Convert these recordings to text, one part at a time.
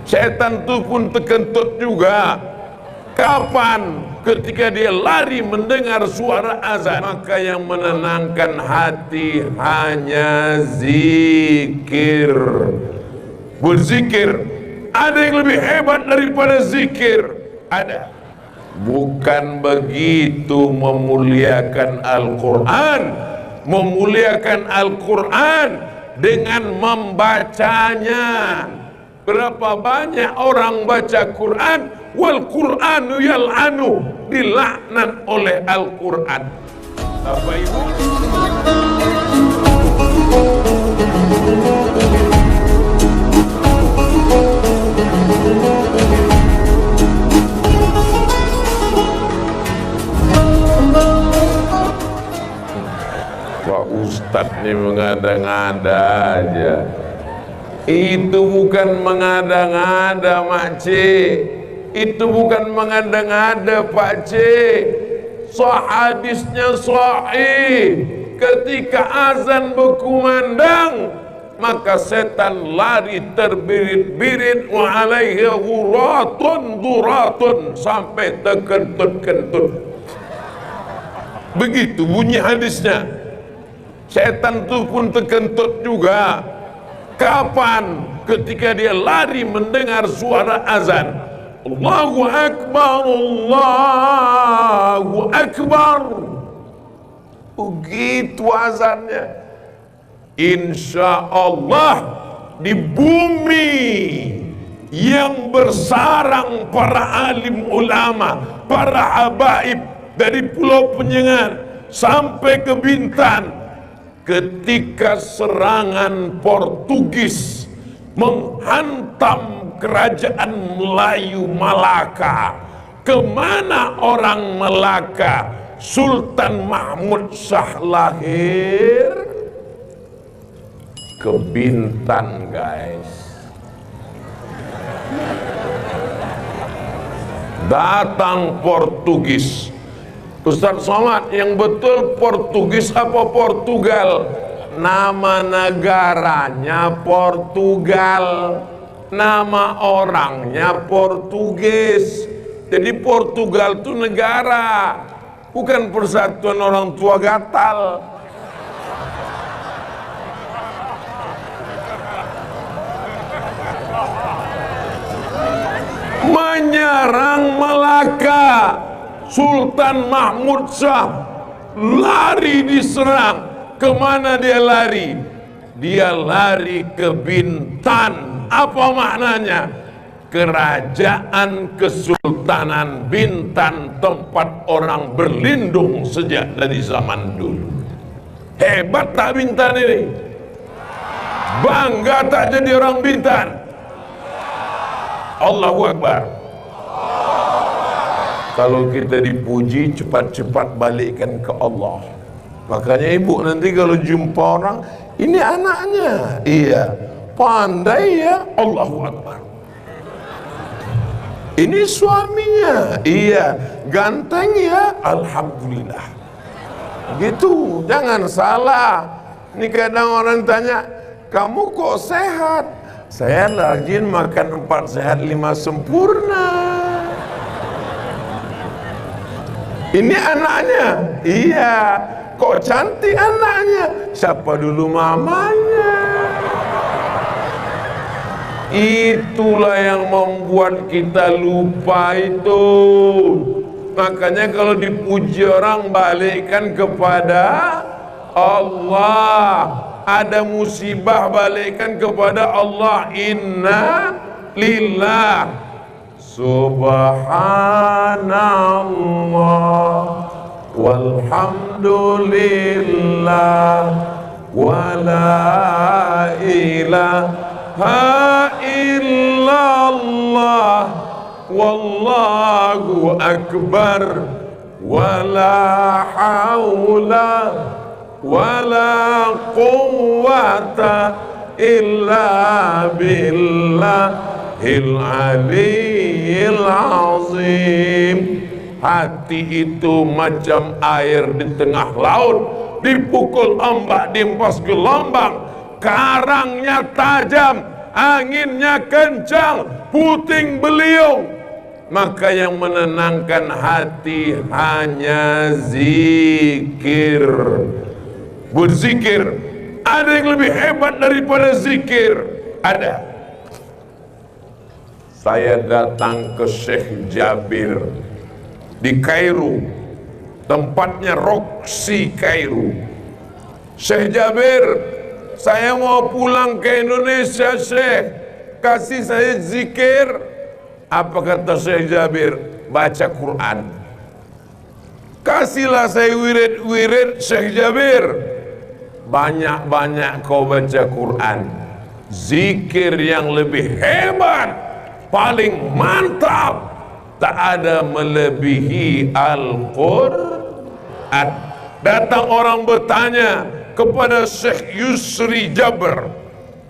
Setan itu pun terkentut juga. Kapan? Ketika dia lari mendengar suara azan. Maka yang menenangkan hati hanya zikir. Berzikir. Ada yang lebih hebat daripada zikir? Ada. Bukan begitu memuliakan Al-Quran. Memuliakan Al-Quran dengan membacanya. Berapa banyak orang baca Quran, wal Quranu yal'anu, dilaknat oleh Al-Quran. Bapak Ibu, Pak Ustadz ini mengada-ngada aja. Itu bukan mengada-ngada, Makcik. Itu bukan mengada-ngada, Pak Cik. Hadisnya sahih. Ketika azan berkumandang, maka setan lari terbirit-birit, wa alaihi ghuratun duratun, sampai terkentut-kentut. Begitu bunyi hadisnya. Setan itu pun terkentut juga. Kapan? Ketika dia lari mendengar suara azan. Allahu Akbar, Allahu Akbar. Begitu azannya. Insya Allah di bumi yang bersarang para alim ulama, para habaib dari Pulau Penyengat sampai ke Bintan, ketika serangan Portugis menghantam kerajaan Melayu Malaka, kemana orang Melaka? Sultan Mahmud Shah lahir ke Bintan, guys. Datang Portugis. Ustaz Somad, yang betul Portugis apa Portugal? Nama negaranya Portugal, nama orangnya Portugis. Jadi Portugal itu negara, bukan persatuan orang tua gatal. Menyerang Melaka, Sultan Mahmud Shah lari diserang. Kemana dia lari? Dia lari ke Bintan. Apa maknanya? Kerajaan Kesultanan Bintan, tempat orang berlindung sejak dari zaman dulu. Hebat tak Bintan ini? Bangga tak jadi orang Bintan? Allahu Akbar. Kalau kita dipuji, cepat-cepat balikkan ke Allah. Makanya ibu nanti kalau jumpa orang, ini anaknya, iya, pandai ya, Allahu Akbar. Ini suaminya, iya, ganteng ya, Alhamdulillah. Gitu, jangan salah. Ini kadang orang tanya, kamu kok sehat? Saya rajin makan 4 sehat 5 sempurna. Ini anaknya, iya. Kok cantik anaknya? Siapa dulu mamanya? Itulah yang membuat kita lupa itu. Makanya kalau dipuji orang, balikkan kepada Allah. Ada musibah, balikkan kepada Allah. Inna lillah. Subhanallah walhamdulillah wa la ilaha illallah wallahu akbar wa la hawla wa la quwwata illa billahil aliyyil azim. Hati itu macam air di tengah laut, dipukul ombak, dihempas gelombang. Karangnya tajam, anginnya kencang, puting beliung. Maka yang menenangkan hati hanya zikir. Berzikir. Ada yang lebih hebat daripada zikir? Ada. Saya datang ke Syekh Jabir di Kairo, tempatnya Roxy Kairo. Syekh Jabir, saya mau pulang ke Indonesia, Syekh, kasih saya zikir. Apa kata Syekh Jabir? Baca Quran. Kasihlah saya wirid-wirid, Syekh Jabir. Banyak-banyak kau baca Quran. Zikir yang lebih hebat, paling mantap, tak ada melebihi Al-Quran. Datang orang bertanya kepada Syekh Yusri Jabir.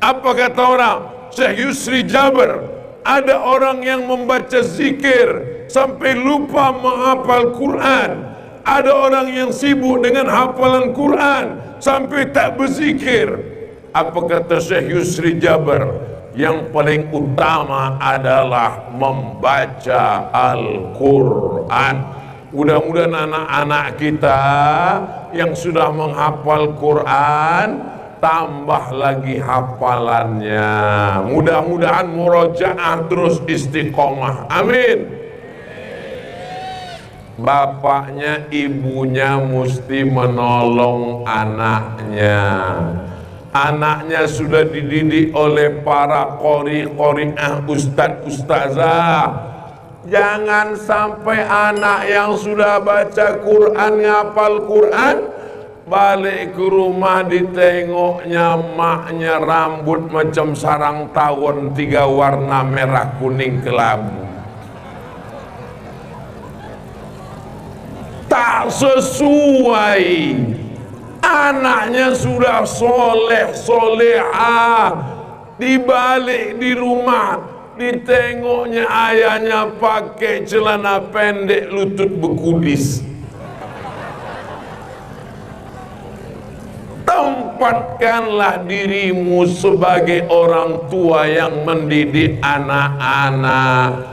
Apa kata orang? Syekh Yusri Jabir, ada orang yang membaca zikir sampai lupa menghafal Quran. Ada orang yang sibuk dengan hafalan Quran sampai tak berzikir. Apa kata Syekh Yusri Jabir? Yang paling utama adalah membaca Al-Quran. Mudah-mudahan anak-anak kita yang sudah menghafal Quran tambah lagi hafalannya. Mudah-mudahan murojaah terus istiqomah. Amin. Bapaknya, ibunya mesti menolong anaknya. Anaknya sudah dididik oleh para qori-qori'ah, ustadz-ustazah. Jangan sampai anak yang sudah baca Quran, ngapal Quran, balik ke rumah ditengoknya maknya rambut macam sarang tawon 3 warna merah kuning kelabu. Tak sesuai. Anaknya sudah soleh solehah, dibalik di rumah ditengoknya ayahnya pakai celana pendek lutut bekudis. Tempatkanlah dirimu sebagai orang tua yang mendidik anak-anak.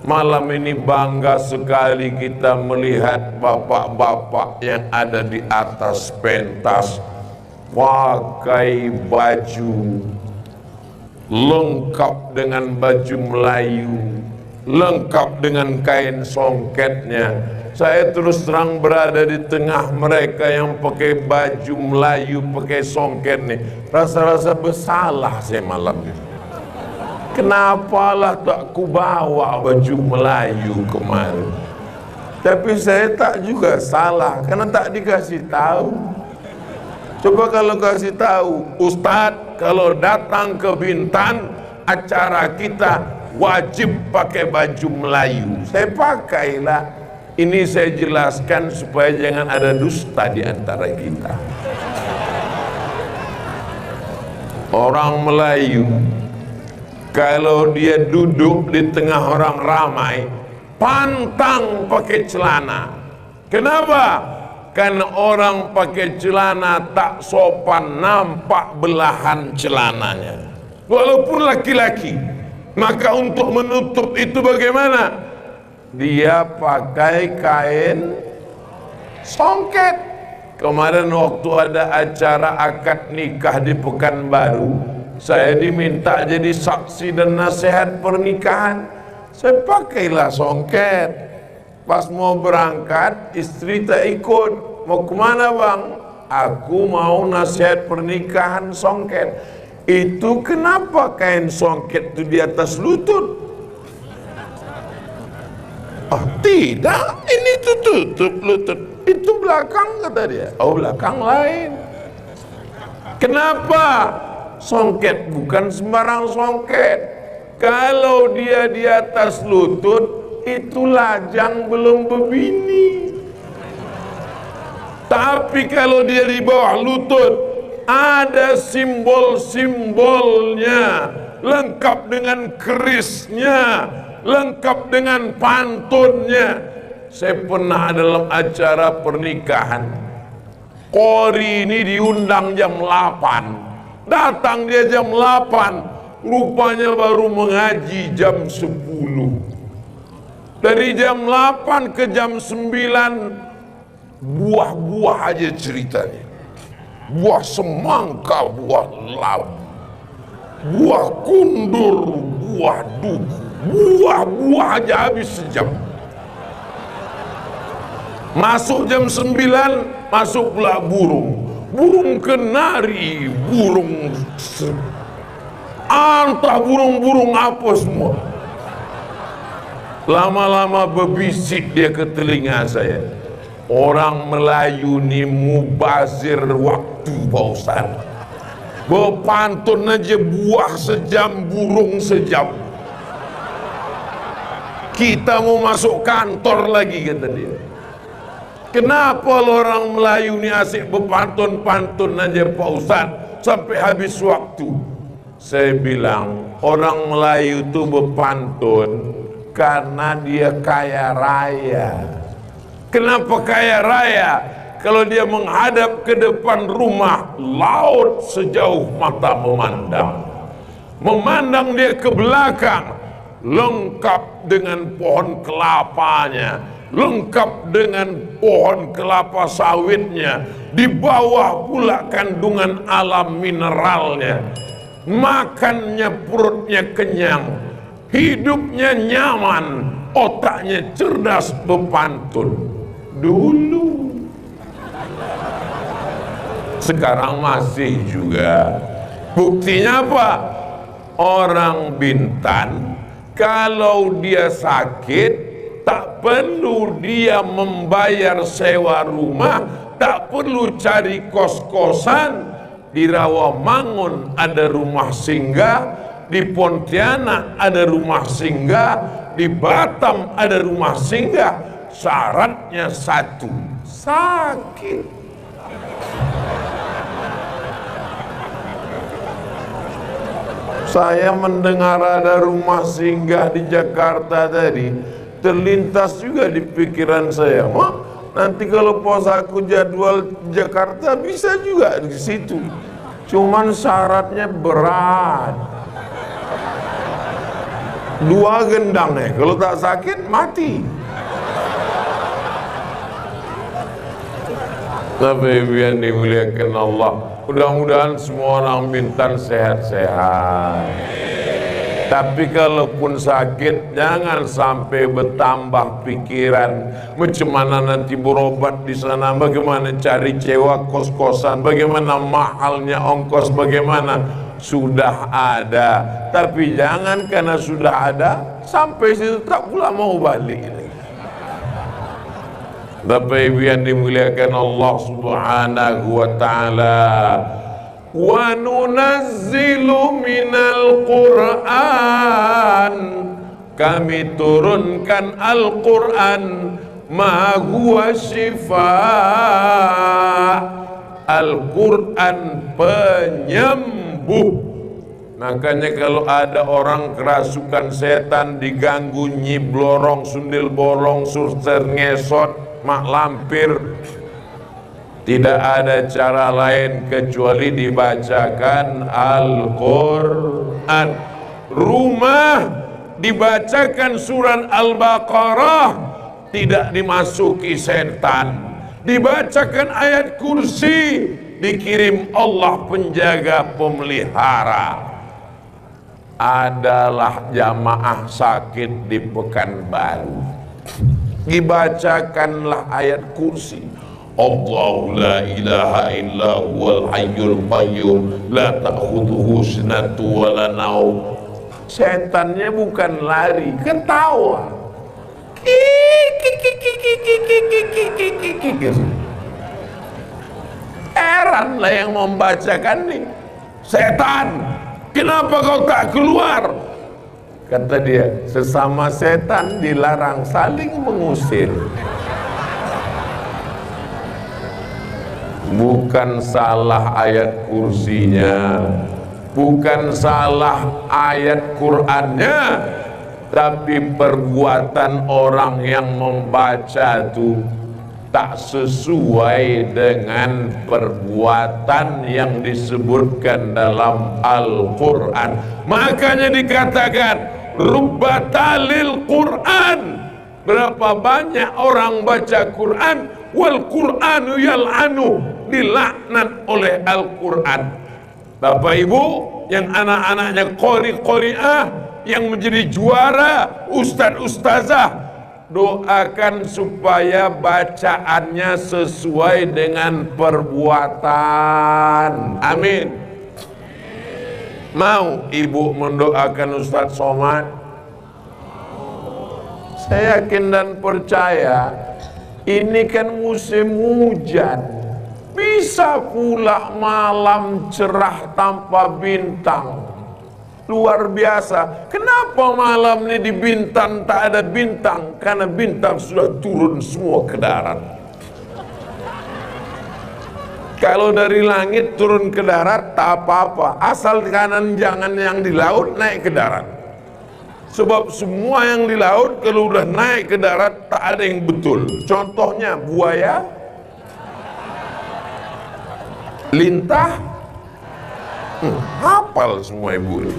Malam ini bangga sekali kita melihat bapak-bapak yang ada di atas pentas pakai baju lengkap dengan baju Melayu, lengkap dengan kain songketnya. Saya terus terang berada di tengah mereka yang pakai baju Melayu, pakai songket nih. Rasa-rasa bersalah saya malam ini. Kenapalah tak ku bawa baju Melayu kemarin? Tapi saya tak juga salah karena tak dikasih tahu. Coba kalau kasih tahu, Ustadz kalau datang ke Bintan acara kita wajib pakai baju Melayu. Saya pakailah. Ini saya jelaskan supaya jangan ada dusta di antara kita. Orang Melayu kalau dia duduk di tengah orang ramai, pantang pakai celana. Kenapa? Karena orang pakai celana tak sopan, nampak belahan celananya. Walaupun laki-laki, maka untuk menutup itu bagaimana? Dia pakai kain songket. Kemarin waktu ada acara akad nikah di Pekanbaru, saya diminta jadi saksi dan nasihat pernikahan. Saya pakailah songket. Pas mau berangkat, istri tak ikut. Mau kemana bang? Aku mau nasihat pernikahan songket. Itu kenapa kain songket itu di atas lutut? Oh tidak, ini tutup lutut. Itu belakang kata dia. Oh belakang lain. Kenapa? Songket bukan sembarang songket. Kalau dia di atas lutut, itu lajang belum berbini. Tapi kalau dia di bawah lutut, ada simbol-simbolnya, lengkap dengan kerisnya, lengkap dengan pantunnya. Saya pernah dalam acara pernikahan, qori ini diundang jam 8, datang dia jam 8, rupanya baru mengaji jam 10. Dari jam 8 ke jam 9 buah-buah aja ceritanya. Buah semangka, buah labu, buah kundur, buah duku, buah-buah aja habis sejam. Masuk jam 9, masuk pula burung. Burung kenari, burung entah burung-burung apa semua. Lama-lama berbisik dia ke telinga saya. Orang Melayu ni mubazir waktu, Pak Ustaz. Berpantun aja buah sejam, burung sejam. Kita mau masuk kantor lagi, kata dia. Kenapa orang Melayu ni asyik berpantun-pantun aja, Pak Ustaz, sampai habis waktu? Saya bilang, orang Melayu itu berpantun karena dia kaya raya. Kenapa kaya raya? Kalau dia menghadap ke depan rumah, laut sejauh mata memandang. Memandang dia ke belakang, lengkap dengan pohon kelapanya, lengkap dengan pohon kelapa sawitnya, di bawah pula kandungan alam mineralnya. Makannya perutnya kenyang, hidupnya nyaman, otaknya cerdas, berpantun. Dulu, sekarang masih juga. Buktinya apa? Orang Bintan kalau dia sakit, tak perlu dia membayar sewa rumah, tak perlu cari kos-kosan. Di Rawamangun ada rumah singgah, di Pontianak ada rumah singgah, di Batam ada rumah singgah. Syaratnya satu, sakit. Saya mendengar ada rumah singgah di Jakarta tadi, terlintas juga di pikiran saya, nanti kalau pos aku jadwal Jakarta bisa juga di situ. Cuman syaratnya berat. 2 gendang kalau tak sakit mati. Tapi yang dimuliakan Allah, mudah-mudahan semua orang Bintan sehat-sehat. Tapi kalaupun sakit, jangan sampai bertambah pikiran macam mana nanti berobat di sana, bagaimana cari sewa kos-kosan, bagaimana mahalnya ongkos, bagaimana. Sudah ada, tapi jangan karena sudah ada sampai situ tak pula mau balik. Bapak Ibu yang dimuliakan Allah Subhanahu wa taala, wa nunazzilu minal Qur'an, kami turunkan Al-Qur'an, ma huwa syifaa, Al-Qur'an penyembuh. Makanya kalau ada orang kerasukan setan, diganggu, nyiblorong, sundil bolong, surter ngesot, mak lampir, tidak ada cara lain kecuali dibacakan Al-Quran. Rumah dibacakan surat Al-Baqarah, tidak dimasuki setan. Dibacakan ayat kursi, dikirim Allah penjaga pemelihara. Adalah jamaah sakit di Pekanbaru, dibacakanlah ayat kursi. Allahu la ilaha illa huwal hayyul qayyum la ta'khudhuhu sinatun wa la naum. Setannya bukan lari, ketawa. Heran lah yang membacakan nih. Setan, kenapa kau tak keluar? Kata dia, sesama setan dilarang saling mengusir. Bukan salah ayat kursinya, bukan salah ayat Qur'annya, tapi perbuatan orang yang membaca itu. tak sesuai dengan perbuatan yang disebutkan dalam Al-Quran. Makanya dikatakan rubbatalil Quran, berapa banyak orang baca Quran, wal Quranu yal'anu, dilaknat oleh Al-Quran. Bapak Ibu yang anak-anaknya qori-qori'ah, yang menjadi juara, ustaz-ustazah, doakan supaya bacaannya sesuai dengan perbuatan. Amin. Mau ibu mendoakan Ustaz Somad? Saya yakin dan percaya ini kan musim hujan, bisa pula malam cerah tanpa bintang. Luar biasa. Kenapa malam ini di bintang tak ada bintang? Karena bintang sudah turun semua ke darat. Kalau dari langit turun ke darat tak apa-apa, asal kanan jangan yang di laut naik ke darat. Sebab semua yang di laut kalau udah naik ke darat tak ada yang betul. Contohnya buaya, lintah, hafal semua ibu ini.